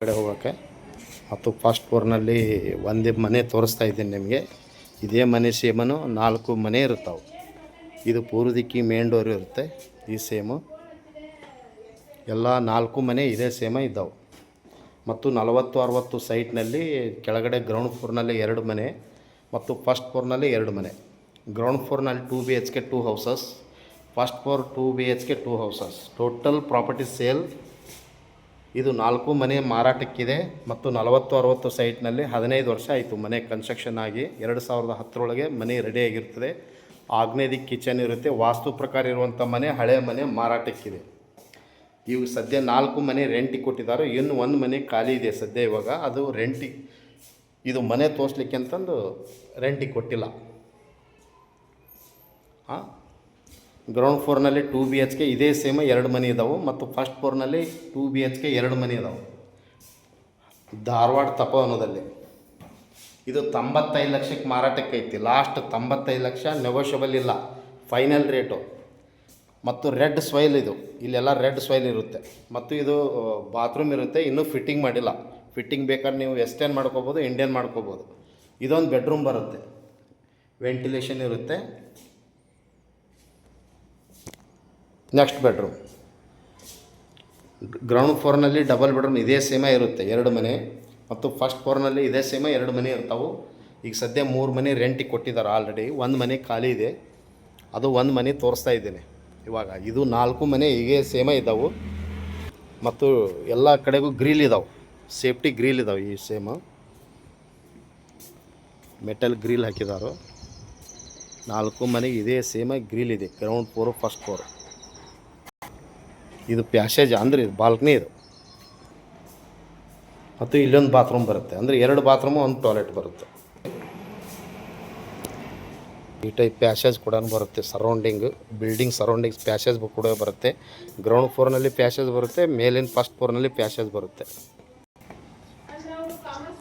ಕಡೆ ಹೋಗೋಕ್ಕೆ ಮತ್ತು ಫಸ್ಟ್ ಫ್ಲೋರ್ನಲ್ಲಿ ಒಂದೇ ಮನೆ ತೋರಿಸ್ತಾ ಇದ್ದೀನಿ ನಿಮಗೆ. ಇದೇ ಮನೆ ಸೇಮನು 4 ಮನೆ ಇರ್ತಾವೆ. ಇದು ಪೂರ್ವ ದಿಕ್ಕಿ ಮೇನ್ ಡೋರ್ ಇರುತ್ತೆ. ಈ ಸೇಮು ಎಲ್ಲ 4 ಮನೆ ಇದೇ ಸೇಮ ಇದ್ದಾವೆ. ಮತ್ತು 40-60 ಸೈಟ್ನಲ್ಲಿ ಕೆಳಗಡೆ ಗ್ರೌಂಡ್ ಫ್ಲೋರ್ನಲ್ಲಿ 2 ಮನೆ ಮತ್ತು ಫಸ್ಟ್ ಫ್ಲೋರ್ನಲ್ಲಿ 2 ಮನೆ. ಗ್ರೌಂಡ್ ಫ್ಲೋರ್ನಲ್ಲಿ 2 BHK 2 houses, first floor 2 BHK 2 houses. Total property sale ಇದು 4 ಮನೆ ಮಾರಾಟಕ್ಕಿದೆ. ಮತ್ತು 40-60 ಸೈಟ್ನಲ್ಲಿ 15 ವರ್ಷ ಆಯಿತು ಮನೆ ಕನ್ಸ್ಟ್ರಕ್ಷನ್ ಆಗಿ. 2010 ಮನೆ ರೆಡಿಯಾಗಿರ್ತದೆ. ಆಗ್ನೇಯ ಕಿಚನ್ ಇರುತ್ತೆ. ವಾಸ್ತು ಪ್ರಕಾರ ಇರುವಂಥ ಮನೆ, ಹಳೆಯ ಮನೆ ಮಾರಾಟಕ್ಕಿದೆ. ಇವು ಸದ್ಯ 4 ಮನೆ ರೆಂಟಿಗೆ ಕೊಟ್ಟಿದ್ದಾರೆ. ಇನ್ನು 1 ಮನೆ ಖಾಲಿ ಇದೆ ಸದ್ಯ ಇವಾಗ. ಅದು ರೆಂಟಿಗೆ, ಇದು ಮನೆ ತೋರಿಸ್ಲಿಕ್ಕೆ ಅಂತಂದು ರೆಂಟಿಗೆ ಕೊಟ್ಟಿಲ್ಲ. ಗ್ರೌಂಡ್ ಫ್ಲೋರ್ನಲ್ಲಿ 2 BHK ಇದೇ ಸೇಮ್ 2 ಮನೆ ಇದ್ದಾವೆ. ಮತ್ತು ಫಸ್ಟ್ ಫ್ಲೋರ್ನಲ್ಲಿ 2 BHK 2 ಮನೆ ಇದ್ದಾವೆ. ಧಾರವಾಡ ತಪೋವನದಲ್ಲಿ ಇದು 95 ಲಕ್ಷಕ್ಕೆ ಮಾರಾಟಕ್ಕೆ ಐತಿ. ಲಾಸ್ಟ್ 95 ಲಕ್ಷ, ನೆಗೋಷಿಯಬಲ್ ಇಲ್ಲ, ಫೈನಲ್ ರೇಟು. ಮತ್ತು ರೆಡ್ ಸಾಯಿಲ್, ಇದು ಇಲ್ಲೆಲ್ಲ ರೆಡ್ ಸಾಯಿಲ್ ಇರುತ್ತೆ. ಮತ್ತು ಇದು ಬಾತ್ರೂಮ್ ಇರುತ್ತೆ, ಇನ್ನೂ ಫಿಟ್ಟಿಂಗ್ ಮಾಡಿಲ್ಲ. ಫಿಟ್ಟಿಂಗ್ ಬೇಕಾದ್ರೆ ನೀವು ವೆಸ್ಟರ್ನ್ ಮಾಡ್ಕೋಬೋದು, ಇಂಡಿಯನ್ ಮಾಡ್ಕೋಬೋದು. ಇದೊಂದು ಬೆಡ್ರೂಮ್ ಬರುತ್ತೆ, ವೆಂಟಿಲೇಷನ್ ಇರುತ್ತೆ. ನೆಕ್ಸ್ಟ್ ಬೆಡ್ರೂಮ್, ಗ್ರೌಂಡ್ ಫ್ಲೋರ್ನಲ್ಲಿ ಡಬಲ್ ಬೆಡ್ರೂಮ್ ಇದೇ ಸೇಮ ಇರುತ್ತೆ, 2 ಮನೆ. ಮತ್ತು ಫಸ್ಟ್ ಫ್ಲೋರ್ನಲ್ಲಿ ಇದೇ ಸೇಮ 2 ಮನೆ ಇರ್ತಾವೆ. ಈಗ ಸದ್ಯ 3 ಮನೆ ರೆಂಟಿಗೆ ಕೊಟ್ಟಿದ್ದಾರೆ ಆಲ್ರೆಡಿ. 1 ಮನೆ ಖಾಲಿ ಇದೆ, ಅದು 1 ಮನೆ ತೋರಿಸ್ತಾ ಇದ್ದೇನೆ ಇವಾಗ. ಇದು 4 ಮನೆ ಹೀಗೆ ಸೇಮ ಇದ್ದಾವೆ. ಮತ್ತು ಎಲ್ಲ ಕಡೆಗೂ ಗ್ರಿಲ್ ಇದ್ದಾವೆ, ಸೇಫ್ಟಿ ಗ್ರಿಲ್ ಇದ್ದಾವೆ. ಈ ಸೇಮ ಮೆಟಲ್ ಗ್ರಿಲ್ ಹಾಕಿದ್ದಾರೆ. 4 ಮನೆಗೆ ಇದೇ ಸೇಮ ಗ್ರಿಲ್ ಇದೆ. Ground floor, first floor. ಇದು ಪ್ಯಾಸೇಜ್ ಅಂದರೆ ಇದು ಬಾಲ್ಕನಿ ಇದು. ಮತ್ತು ಇಲ್ಲೊಂದು ಬಾತ್ರೂಮ್ ಬರುತ್ತೆ, ಅಂದರೆ 2 ಬಾತ್ರೂಮು 1 ಟಾಯ್ಲೆಟ್ ಬರುತ್ತೆ. ಈ ಟೈಪ್ ಪ್ಯಾಸೇಜ್ ಕೂಡ ಬರುತ್ತೆ. ಬಿಲ್ಡಿಂಗ್ ಸರೌಂಡಿಂಗ್ಸ್ ಪ್ಯಾಸೇಜ್ ಕೂಡ ಬರುತ್ತೆ. ಗ್ರೌಂಡ್ ಫ್ಲೋರ್ನಲ್ಲಿ ಪ್ಯಾಸೇಜ್ ಬರುತ್ತೆ, ಮೇಲಿನ ಫಸ್ಟ್ ಫ್ಲೋರ್ನಲ್ಲಿ ಪ್ಯಾಸೇಜ್ ಬರುತ್ತೆ.